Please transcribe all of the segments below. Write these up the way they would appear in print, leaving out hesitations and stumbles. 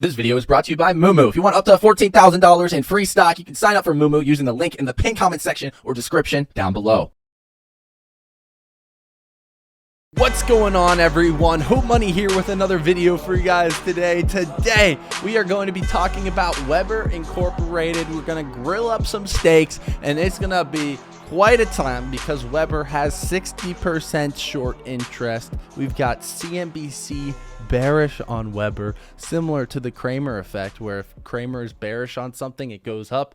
This video is brought to you by Moomoo. If you want up to $14,000 in free stock, you can sign up for Moomoo using the link in the pinned comment section or description down below. What's going on, everyone? Hootmoney here with another video for you guys today. Today, we are going to be talking about WEBR Incorporated. We're going to grill up some steaks, and it's going to be quite a time because WEBR has 60% short interest. We've got CNBC bearish on WEBR, similar to the Kramer effect, where if Kramer is bearish on something, it goes up.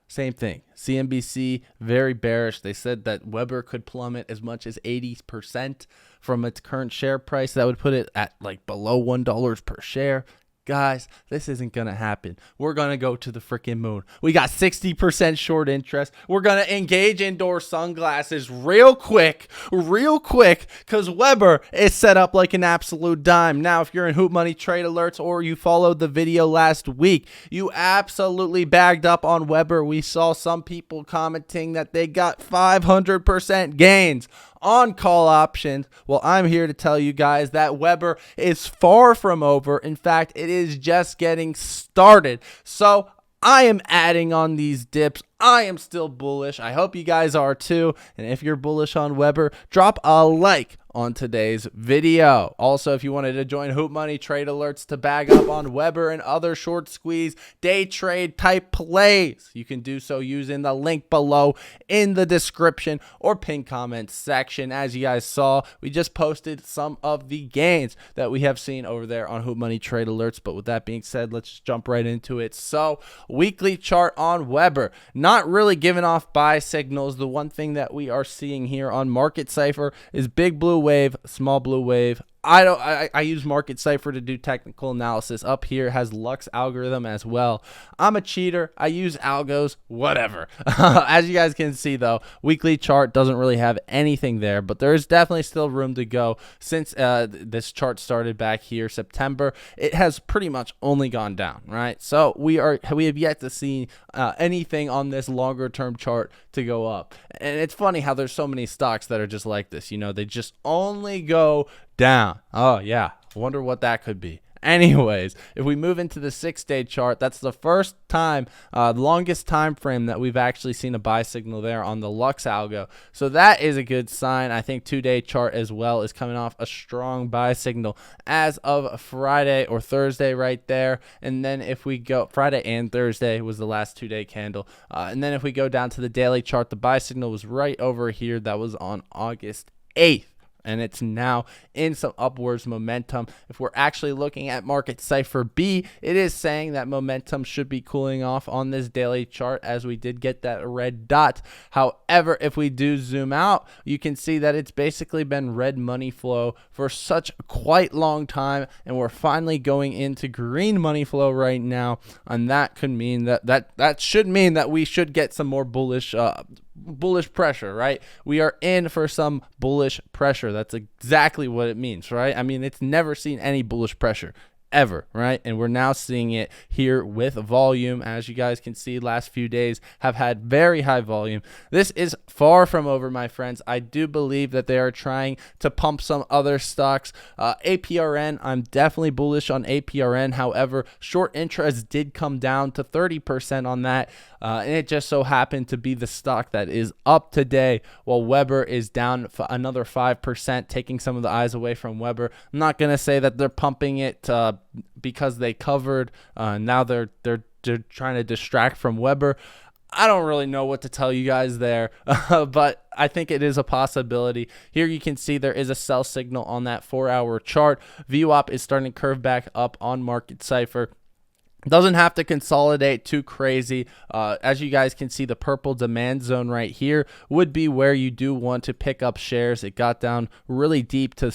Same thing. CNBC, very bearish. They said that WEBR could plummet as much as 80% from its current share price. That would put it at like below $1 per share. Guys, this isn't going to happen. We're going to go to the freaking moon. We got 60% short interest. We're going to engage indoor sunglasses real quick, because WEBR is set up like an absolute dime. Now, if you're in Hootmoney trade alerts or you followed the video last week, you absolutely bagged up on WEBR. We saw some people commenting that they got 500% gains on call options. Well, I'm here to tell you guys that WEBR is far from over. In fact, it is just getting started. So I am adding on these dips. I am still bullish. I hope you guys are too. And if you're bullish on WEBR, drop a like on today's video. Also, if you wanted to join Hootmoney trade alerts to bag up on WEBR and other short squeeze day trade type plays, you can do so using the link below in the description or pinned comment section. As you guys saw, we just posted some of the gains that we have seen over there on Hootmoney trade alerts. But with that being said, let's just jump right into it. So, weekly chart on WEBR, not really giving off buy signals. The one thing that we are seeing here on Market Cipher is big blue wave, small blue wave. I use Market Cipher to do technical analysis. Up here has Lux algorithm as well. I'm a cheater. I use algos, whatever. As you guys can see though, weekly chart doesn't really have anything there, but there is definitely still room to go. Since this chart started back here September, it has pretty much only gone down, right? So we have yet to see anything on this longer term chart to go up. And it's funny how there's so many stocks that are just like this, you know, they just only go down. Oh yeah, wonder what that could be. Anyways, if we move into the 6-day chart, that's the first time, the longest time frame that we've actually seen a buy signal there on the Lux algo. So that is a good sign. I think 2-day chart as well is coming off a strong buy signal as of Friday or Thursday right there. And then if we go, Friday and Thursday was the last 2-day candle. And then if we go down to the daily chart, the buy signal was right over here. That was on August 8th. And it's now in some upwards momentum. If we're actually looking at Market Cipher B, it is saying that momentum should be cooling off on this daily chart, as we did get that red dot. However, if we do zoom out, you can see that it's basically been red money flow for such a quite long time, and we're finally going into green money flow right now. And that could mean that should mean that we should get some more bullish pressure, right? We are in for some bullish pressure. That's exactly what it means, right? I mean, it's never seen any bullish pressure ever, right? And we're now seeing it here with volume. As you guys can see, last few days have had very high volume. This is far from over, my friends. I do believe that they are trying to pump some other stocks. APRN, I'm definitely bullish on APRN. However, short interest did come down to 30% on that. And it just so happened to be the stock that is up today, while WEBR is down another 5%, taking some of the eyes away from WEBR. I'm not going to say that they're pumping it because they covered. Now they're trying to distract from WEBR. I don't really know what to tell you guys there, but I think it is a possibility. Here you can see there is a sell signal on that 4-hour chart. VWAP is starting to curve back up on Market Cipher. Doesn't have to consolidate too crazy. As you guys can see, the purple demand zone right here would be where you do want to pick up shares. It got down really deep to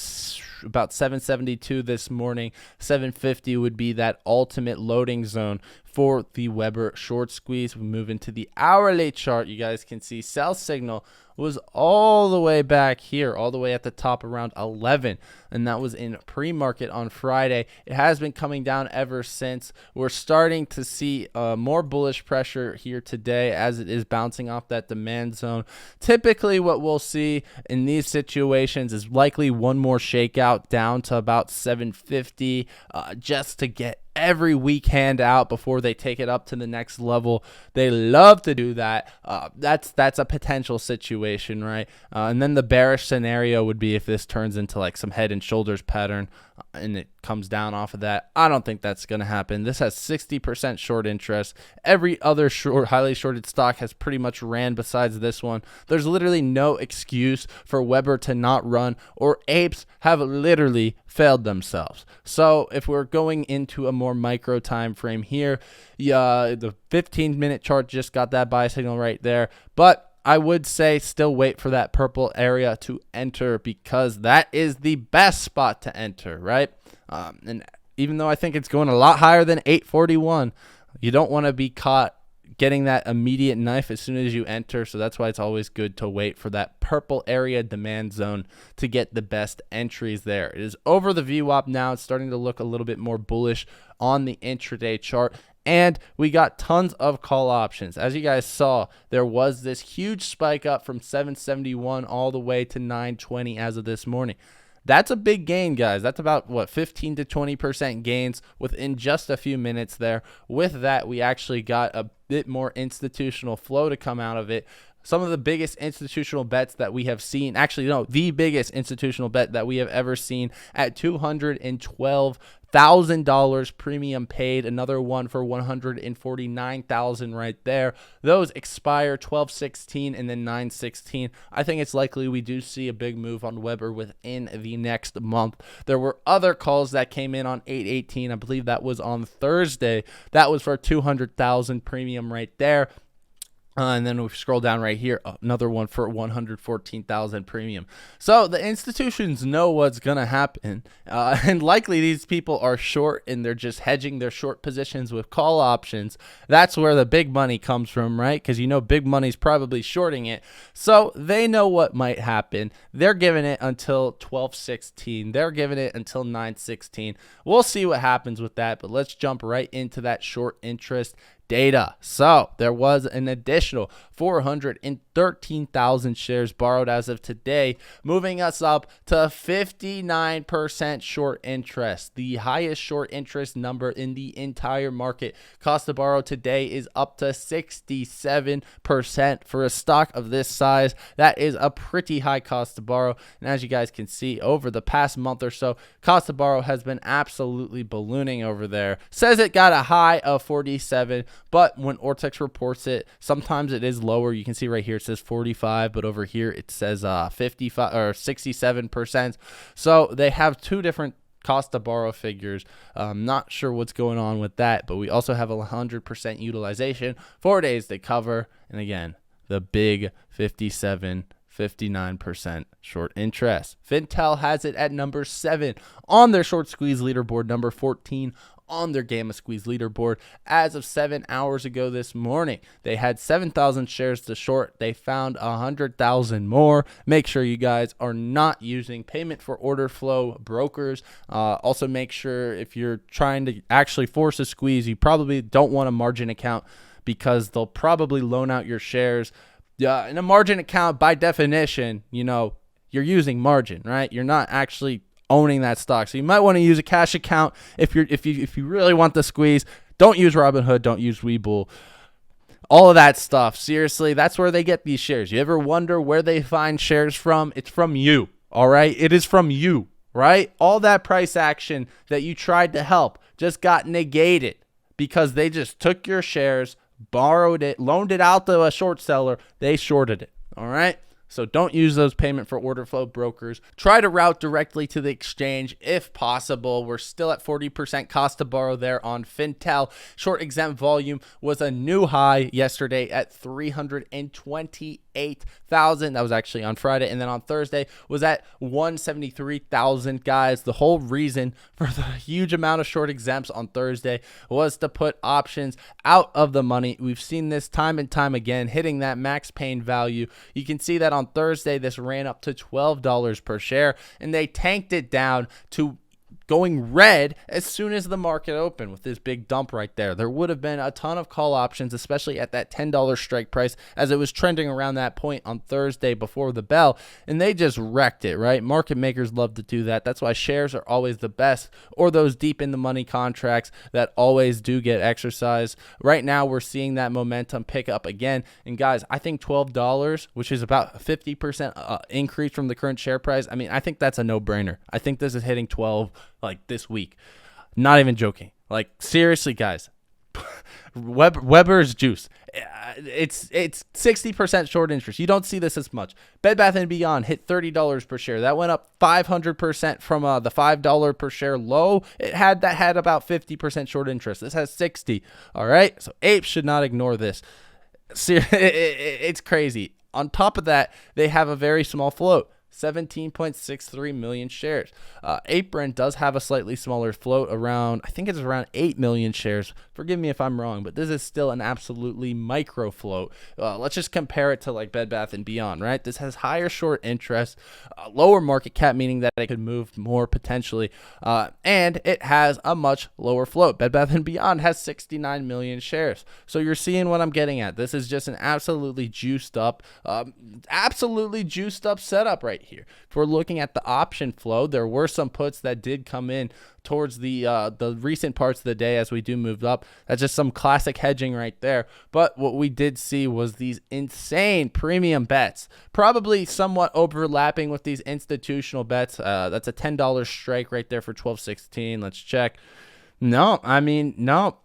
about 772 this morning. 750 would be that ultimate loading zone for the WEBR short squeeze. We move into the hourly chart. You guys can see sell signal was all the way back here, all the way at the top around 11, and that was in pre-market on Friday. It has been coming down ever since. We're starting to see more bullish pressure here today as it is bouncing off that demand zone. Typically what we'll see in these situations is likely one more shakeout down to about 750 just to get every weak hand out before they take it up to the next level. They love to do that. That's a potential situation, right? And then the bearish scenario would be if this turns into like some head and shoulders pattern and it comes down off of that. I don't think that's going to happen. This has 60% short interest. Every other highly shorted stock has pretty much ran besides this one. There's literally no excuse for Weber to not run, or apes have literally failed themselves. So if we're going into a more micro time frame here, the 15-minute chart just got that buy signal right there, but I would say still wait for that purple area to enter, because that is the best spot to enter, right? And even though I think it's going a lot higher than 841, you don't want to be caught getting that immediate knife as soon as you enter. So that's why it's always good to wait for that purple area demand zone to get the best entries there. It is over the VWAP now. It's starting to look a little bit more bullish on the intraday chart. And we got tons of call options. As you guys saw, there was this huge spike up from 771 all the way to 920 as of this morning. That's a big gain, guys. That's about, what, 15 to 20% gains within just a few minutes there. With that, we actually got a bit more institutional flow to come out of it. Some of the biggest institutional bets that we have seen, actually, no, the biggest institutional bet that we have ever seen at $212,000 premium paid. Another one for $149,000 right there. Those expire 12/16 and then 9/16. I think it's likely we do see a big move on Weber within the next month. There were other calls that came in on 8/18. I believe that was on Thursday. That was for $200,000 premium right there. And then we scroll down right here, another one for $114,000 premium. So the institutions know what's going to happen. And likely these people are short and they're just hedging their short positions with call options. That's where the big money comes from, right? Because you know big money's probably shorting it. So they know what might happen. They're giving it until 12/16. They're giving it until 9/16. We'll see what happens with that. But let's jump right into that short interest data. So there was an additional 413,000 shares borrowed as of today, moving us up to 59% short interest, the highest short interest number in the entire market. Cost to borrow today is up to 67% for a stock of this size. That is a pretty high cost to borrow. And as you guys can see, over the past month or so, cost to borrow has been absolutely ballooning over there. Says it got a high of 47, but when Ortex reports it, sometimes it is lower. You can see right here it says 45, but over here it says 55 or 67%. So they have two different cost to borrow figures. I'm not sure what's going on with that, but we also have 100% utilization, 4 days to cover, and again, the big 59% short interest. Fintel has it at number 7 on their short squeeze leaderboard, number 14 on their Gamma Squeeze leaderboard as of 7 hours ago this morning. They had 7,000 shares to short. They found 100,000 more. Make sure you guys are not using payment for order flow brokers. Also make sure if you're trying to actually force a squeeze, you probably don't want a margin account, because they'll probably loan out your shares. In a margin account, by definition, you know, you're using margin, right? You're not actually owning that stock. So you might want to use a cash account if you really want the squeeze. Don't use Robinhood, don't use Webull. All of that stuff. Seriously, that's where they get these shares. You ever wonder where they find shares from? It's from you. All right? It is from you, right? All that price action that you tried to help just got negated because they just took your shares, borrowed it, loaned it out to a short seller. They shorted it. All right? So don't use those payment for order flow brokers. Try to route directly to the exchange if possible. We're still at 40% cost to borrow there on Fintel. Short exempt volume was a new high yesterday at 328,000. That was actually on Friday. And then on Thursday was at 173,000. Guys, the whole reason for the huge amount of short exempts on Thursday was to put options out of the money. We've seen this time and time again, hitting that max pain value. You can see that on Thursday, this ran up to $12 per share, and they tanked it down to going red as soon as the market opened with this big dump right there. There would have been a ton of call options, especially at that $10 strike price as it was trending around that point on Thursday before the bell, and they just wrecked it, right? Market makers love to do that. That's why shares are always the best, or those deep in the money contracts that always do get exercised. Right now, we're seeing that momentum pick up again. And guys, I think $12, which is about a 50% increase from the current share price, I mean, I think that's a no-brainer. I think this is hitting 12 like this week. Not even joking. Like, seriously, guys. WEBR's juice. It's 60% short interest. You don't see this as much. Bed Bath & Beyond hit $30 per share. That went up 500% from the $5 per share low. It had about 50% short interest. This has 60. All right, so apes should not ignore this. It's crazy. On top of that, they have a very small float. 17.63 million shares. Apron does have a slightly smaller float, around, I think it's around 8 million shares. Forgive me if I'm wrong, but this is still an absolutely micro float. Let's just compare it to like Bed Bath & Beyond, right? This has higher short interest, lower market cap, meaning that it could move more potentially, and it has a much lower float. Bed Bath & Beyond has 69 million shares. So you're seeing what I'm getting at. This is just an absolutely juiced up setup right here. If we're looking at the option flow, there were some puts that did come in towards the recent parts of the day as we do move up. That's just some classic hedging right there. But what we did see was these insane premium bets, probably somewhat overlapping with these institutional bets. That's a $10 strike right there for 12.16. Let's check. No, I mean, no.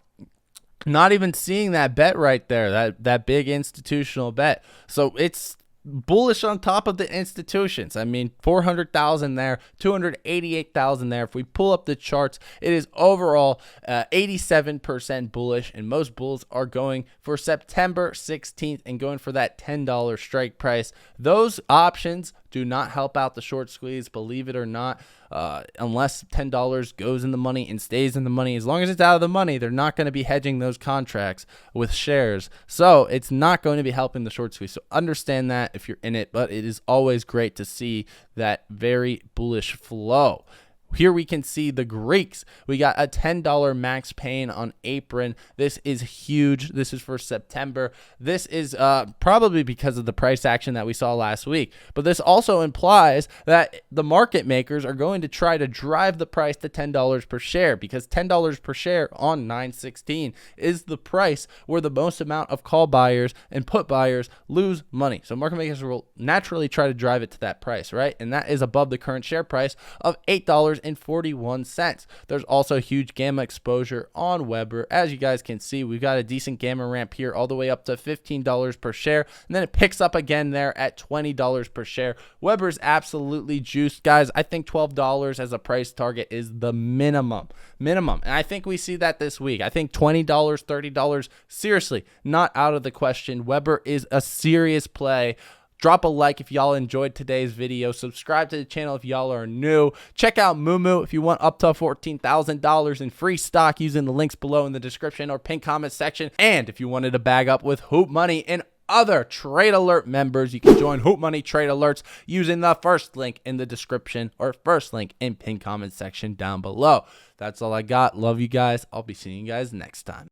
Not even seeing that bet right there, that big institutional bet. So it's bullish on top of the institutions. I mean, 400,000 there, 288,000 there. If we pull up the charts, it is overall 87% bullish, and most bulls are going for September 16th and going for that $10 strike price. Those options do not help out the short squeeze, believe it or not. Unless $10 goes in the money and stays in the money, as long as it's out of the money, they're not going to be hedging those contracts with shares. So it's not going to be helping the short squeeze. So understand that if you're in it, but it is always great to see that very bullish flow. Here we can see the Greeks. We got a $10 max pain on Apron. This is huge. This is for September. This is probably because of the price action that we saw last week. But this also implies that the market makers are going to try to drive the price to $10 per share, because $10 per share on 9/16 is the price where the most amount of call buyers and put buyers lose money. So market makers will naturally try to drive it to that price, right? And that is above the current share price of $8.41. There's also huge gamma exposure on WEBR. As you guys can see, we've got a decent gamma ramp here all the way up to $15 per share, and then it picks up again there at $20 per share. WEBR is absolutely juiced, guys. I think $12 as a price target is the minimum, and I think we see that this week. I think $20, $30, seriously, not out of the question. WEBR is a serious play. Drop a like if y'all enjoyed today's video. Subscribe to the channel if y'all are new. Check out Moomoo if you want up to $14,000 in free stock using the links below in the description or pinned comment section. And if you wanted to bag up with Hootmoney and other Trade Alert members, you can join Hootmoney Trade Alerts using the first link in the description or first link in pinned comment section down below. That's all I got. Love you guys. I'll be seeing you guys next time.